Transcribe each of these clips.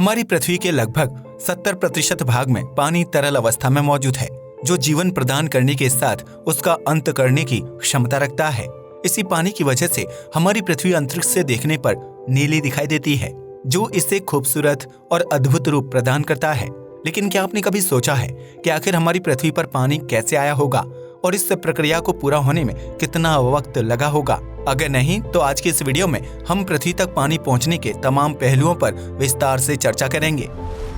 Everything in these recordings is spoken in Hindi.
हमारी पृथ्वी के लगभग 70% भाग में पानी तरल अवस्था में मौजूद है, जो जीवन प्रदान करने के साथ उसका अंत करने की क्षमता रखता है। इसी पानी की वजह से हमारी पृथ्वी अंतरिक्ष से देखने पर नीली दिखाई देती है, जो इसे खूबसूरत और अद्भुत रूप प्रदान करता है। लेकिन क्या आपने कभी सोचा है कि आखिर हमारी पृथ्वी पर पानी कैसे आया होगा और इस प्रक्रिया को पूरा होने में कितना वक्त लगा होगा? अगर नहीं तो आज की इस वीडियो में हम पृथ्वी तक पानी पहुंचने के तमाम पहलुओं पर विस्तार से चर्चा करेंगे।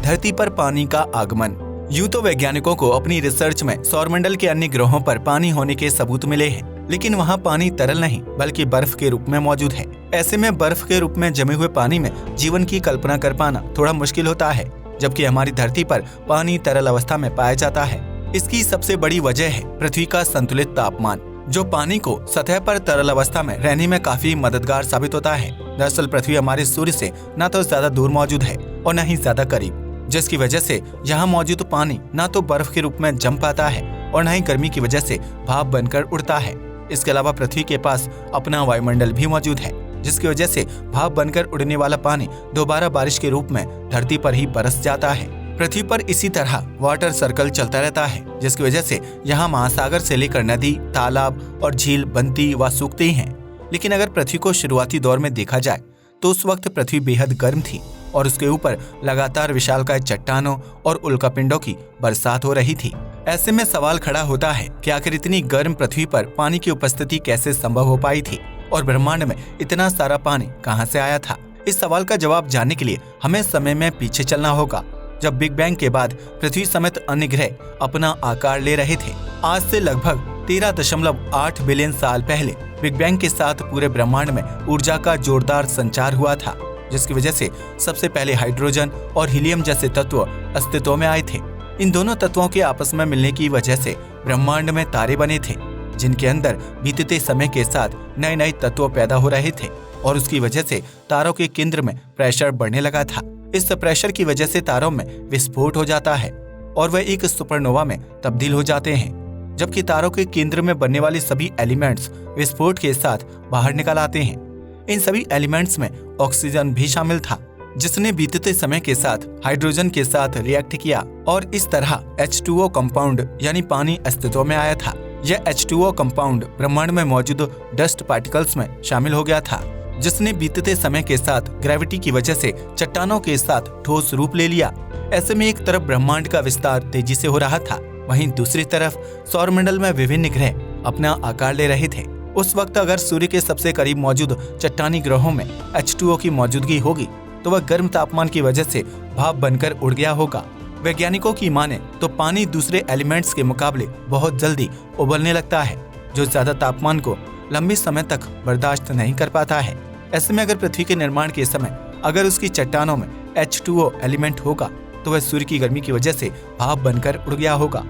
धरती पर पानी का आगमन। यूं तो वैज्ञानिकों को अपनी रिसर्च में सौरमंडल के अन्य ग्रहों पर पानी होने के सबूत मिले हैं, लेकिन वहां पानी तरल नहीं बल्कि बर्फ के रूप में मौजूद है। ऐसे में बर्फ के रूप में जमे हुए पानी में जीवन की कल्पना कर पाना थोड़ा मुश्किल होता है, जबकि हमारी धरती पर पानी तरल अवस्था में पाया जाता है। इसकी सबसे बड़ी वजह है पृथ्वी का संतुलित तापमान, जो पानी को सतह पर तरल अवस्था में रहने में काफी मददगार साबित होता है। दरअसल पृथ्वी हमारे सूर्य से न तो ज्यादा दूर मौजूद है और न ही ज्यादा करीब, जिसकी वजह से यहाँ मौजूद पानी न तो बर्फ के रूप में जम पाता है और न ही गर्मी की वजह से भाप बनकर उड़ता है। इसके अलावा पृथ्वी के पास अपना वायुमंडल भी मौजूद है, जिसकी वजह से भाप बनकर उड़ने वाला पानी दोबारा बारिश के रूप में धरती पर ही बरस जाता है। पृथ्वी पर इसी तरह वाटर सर्कल चलता रहता है, जिसकी वजह से यहाँ महासागर से लेकर नदी, तालाब और झील बनती व सूखती हैं। लेकिन अगर पृथ्वी को शुरुआती दौर में देखा जाए तो उस वक्त पृथ्वी बेहद गर्म थी और उसके ऊपर लगातार विशालकाय चट्टानों और उल्कापिंडों की बरसात हो रही थी। ऐसे में सवाल खड़ा होता है कि आखिर इतनी गर्म पृथ्वी पर पानी की उपस्थिति कैसे संभव हो पाई थी और ब्रह्मांड में इतना सारा पानी कहां से आया था? इस सवाल का जवाब जानने के लिए हमें समय में पीछे चलना होगा, जब बिग बैंग के बाद पृथ्वी समेत अन्य ग्रह अपना आकार ले रहे थे। आज से लगभग 13.8 बिलियन साल पहले बिग बैंग के साथ पूरे ब्रह्मांड में ऊर्जा का जोरदार संचार हुआ था, जिसकी वजह से सबसे पहले हाइड्रोजन और हीलियम जैसे तत्व अस्तित्व में आए थे। इन दोनों तत्वों के आपस में मिलने की वजह से ब्रह्मांड में तारे बने थे, जिनके अंदर बीतते समय के साथ नए नए तत्व पैदा हो रहे थे और उसकी वजह से तारों के केंद्र में प्रेशर बढ़ने लगा था। इस प्रेशर की वजह से तारों में विस्फोट हो जाता है और वह एक सुपरनोवा में तब्दील हो जाते हैं, जबकि तारों के केंद्र में बनने वाले सभी एलिमेंट्स विस्फोट के साथ बाहर निकल आते हैं। इन सभी एलिमेंट्स में ऑक्सीजन भी शामिल था, जिसने बीतते समय के साथ हाइड्रोजन के साथ रिएक्ट किया और इस तरह H2O कंपाउंड यानी पानी अस्तित्व में आया था। यह H2O कंपाउंड ब्रह्मांड में मौजूद डस्ट पार्टिकल्स में शामिल हो गया था, जिसने बीतते समय के साथ ग्रेविटी की वजह से चट्टानों के साथ ठोस रूप ले लिया। ऐसे में एक तरफ ब्रह्मांड का विस्तार तेजी से हो रहा था, वहीं दूसरी तरफ सौरमंडल में विभिन्न ग्रह अपना आकार ले रहे थे। उस वक्त अगर सूर्य के सबसे करीब मौजूद चट्टानी ग्रहों में H2O की मौजूदगी होगी तो वह गर्म तापमान की वजह से भाप बनकर उड़ गया होगा। वैज्ञानिकों की माने तो पानी दूसरे एलिमेंट्स के मुकाबले बहुत जल्दी उबलने लगता है, जो ज्यादा तापमान को लंबे समय तक बर्दाश्त नहीं कर पाता है। ऐसे में अगर पृथ्वी के निर्माण के समय अगर उसकी चट्टानों में H2O एलिमेंट होगा तो वह सूर्य की गर्मी की वजह से भाप बनकर उड़ गया होगा।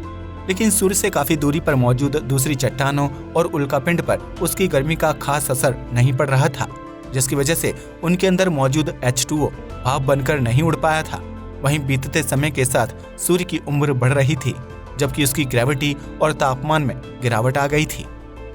लेकिन सूर्य से काफी दूरी पर मौजूद दूसरी चट्टानों और उल्कापिंड पर उसकी गर्मी का खास असर नहीं पड़ रहा था, जिसकी वजह से उनके अंदर मौजूद H2O भाप बनकर नहीं उड़ पाया था। वहीं बीतते समय के साथ सूर्य की उम्र बढ़ रही थी, जबकि उसकी ग्रेविटी और तापमान में गिरावट आ गई थी।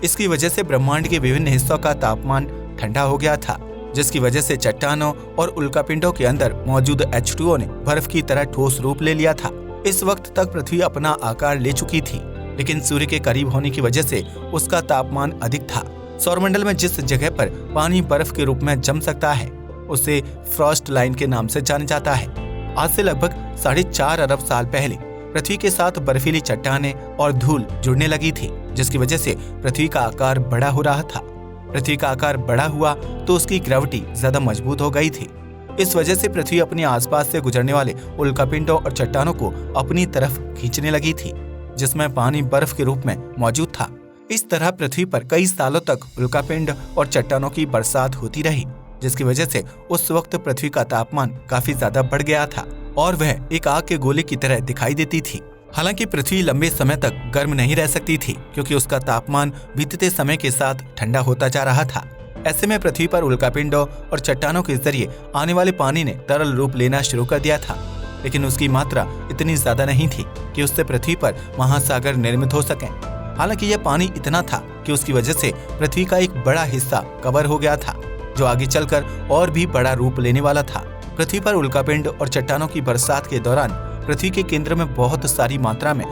इसकी वजह से ब्रह्मांड के विभिन्न हिस्सों का तापमान ठंडा हो गया था, जिसकी वजह से चट्टानों और उल्कापिंडों के अंदर मौजूद H2O ने बर्फ की तरह ठोस रूप ले लिया था। इस वक्त तक पृथ्वी अपना आकार ले चुकी थी, लेकिन सूर्य के करीब होने की वजह से उसका तापमान अधिक था। सौरमंडल में जिस जगह पर पानी बर्फ के रूप में जम सकता है उसे फ्रॉस्ट लाइन के नाम से जाना जाता है। आज से लगभग 4.5 अरब साल पहले पृथ्वी के साथ बर्फीली चट्टानें और धूल जुड़ने लगी थी, जिसकी वजह से पृथ्वी का आकार बड़ा हो रहा था। पृथ्वी का आकार बड़ा हुआ तो उसकी ग्रेविटी ज्यादा मजबूत हो गई थी। इस वजह से पृथ्वी अपने आसपास से गुजरने वाले उल्कापिंडों और चट्टानों को अपनी तरफ खींचने लगी थी, जिसमें पानी बर्फ के रूप में मौजूद था। इस तरह पृथ्वी पर कई सालों तक उल्कापिंड और चट्टानों की बरसात होती रही, जिसकी वजह से उस वक्त पृथ्वी का तापमान काफी ज्यादा बढ़ गया था और वह एक आग के गोले की तरह दिखाई देती थी। हालांकि पृथ्वी लंबे समय तक गर्म नहीं रह सकती थी, क्योंकि उसका तापमान बीतते समय के साथ ठंडा होता जा रहा था। ऐसे में पृथ्वी पर उल्कापिंडों और चट्टानों के जरिए आने वाले पानी ने तरल रूप लेना शुरू कर दिया था, लेकिन उसकी मात्रा इतनी ज्यादा नहीं थी कि उससे पृथ्वी पर महासागर निर्मित हो सके। हालांकि यह पानी इतना था कि उसकी वजह से पृथ्वी का एक बड़ा हिस्सा कवर हो गया था, जो आगे चलकर और भी बड़ा रूप लेने वाला था। पृथ्वी पर उल्कापिंड और चट्टानों की बरसात के दौरान पृथ्वी के केंद्र में बहुत सारी मात्रा में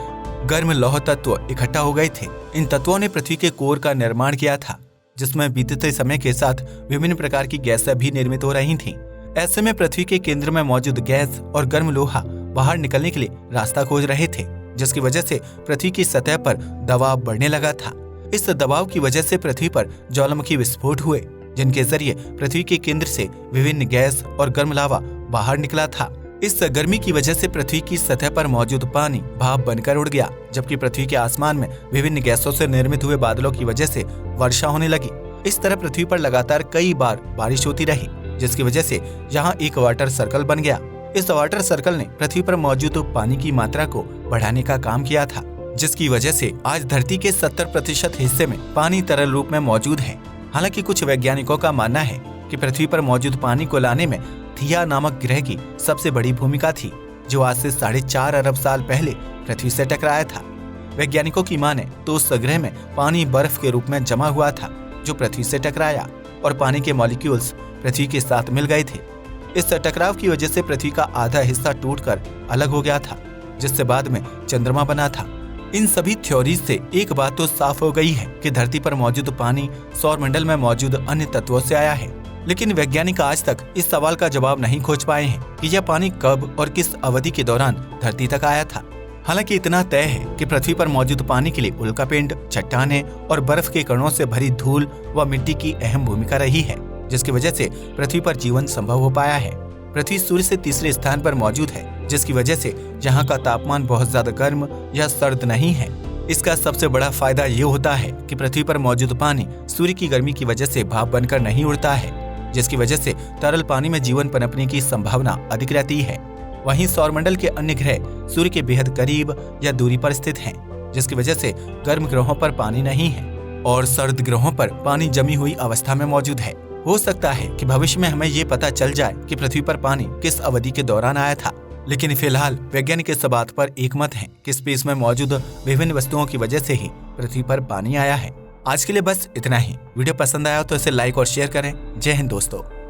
गर्म लौह तत्व इकट्ठा हो गए थे। इन तत्वों ने पृथ्वी के कोर का निर्माण किया था, जिसमें बीतते समय के साथ विभिन्न प्रकार की गैसें भी निर्मित हो रही थीं। ऐसे में पृथ्वी के केंद्र में मौजूद गैस और गर्म लोहा बाहर निकलने के लिए रास्ता खोज रहे थे, जिसकी वजह से पृथ्वी की सतह पर दबाव बढ़ने लगा था। इस दबाव की वजह से पृथ्वी पर ज्वालामुखी विस्फोट हुए, जिनके जरिए पृथ्वी के केंद्र से विभिन्न गैस और गर्म लावा बाहर निकला था। इस गर्मी की वजह से पृथ्वी की सतह पर मौजूद पानी भाप बनकर उड़ गया, जबकि पृथ्वी के आसमान में विभिन्न गैसों से निर्मित हुए बादलों की वजह से वर्षा होने लगी। इस तरह पृथ्वी पर लगातार कई बार बारिश होती रही, जिसकी वजह से यहाँ एक वाटर सर्कल बन गया। इस वाटर सर्कल ने पृथ्वी पर मौजूद पानी की मात्रा को बढ़ाने का काम किया था, जिसकी वजह से आज धरती के 70% हिस्से में पानी तरल रूप में मौजूद है। हालांकि कुछ वैज्ञानिकों का मानना है कि पृथ्वी पर मौजूद पानी को लाने में थिया नामक ग्रह की सबसे बड़ी भूमिका थी, जो आज से 4.5 अरब साल पहले पृथ्वी से टकराया था। वैज्ञानिकों की माने तो उस ग्रह में पानी बर्फ के रूप में जमा हुआ था, जो पृथ्वी से टकराया और पानी के मॉलिक्यूल्स पृथ्वी के साथ मिल गए थे। इस टकराव की वजह से पृथ्वी का आधा हिस्सा टूटकर अलग हो गया था, जिससे बाद में चंद्रमा बना था। इन सभी थ्योरीज से एक बात तो साफ हो गई है कि धरती पर मौजूद पानी सौरमंडल में मौजूद अन्य तत्वों से आया है। लेकिन वैज्ञानिक आज तक इस सवाल का जवाब नहीं खोज पाए हैं कि यह पानी कब और किस अवधि के दौरान धरती तक आया था। हालांकि इतना तय है कि पृथ्वी पर मौजूद पानी के लिए उल्कापिंड, चट्टानें और बर्फ के कणों से भरी धूल व मिट्टी की अहम भूमिका रही है, जिसकी वजह से पृथ्वी पर जीवन संभव हो पाया है। पृथ्वी सूर्य से तीसरे स्थान पर मौजूद है, जिसकी वजह से यहाँ का तापमान बहुत ज्यादा गर्म या सर्द नहीं है। इसका सबसे बड़ा फायदा ये होता है कि पृथ्वी पर मौजूद पानी सूर्य की गर्मी की वजह से भाप बनकर नहीं उड़ता है, जिसकी वजह से तरल पानी में जीवन पनपने की संभावना अधिक रहती है। वहीं सौरमंडल के अन्य ग्रह सूर्य के बेहद करीब या दूरी पर स्थित हैं, जिसकी वजह से गर्म ग्रहों पर पानी नहीं है और सर्द ग्रहों पर पानी जमी हुई अवस्था में मौजूद है। हो सकता है कि भविष्य में हमें ये पता चल जाए कि पृथ्वी पर पानी किस अवधि के दौरान आया था, लेकिन फिलहाल वैज्ञानिक इस बात पर एकमत हैं कि स्पेस में मौजूद विभिन्न वस्तुओं की वजह से ही पृथ्वी पर पानी आया है। आज के लिए बस इतना ही। वीडियो पसंद आया तो इसे लाइक और शेयर करें। जय हिंद दोस्तों।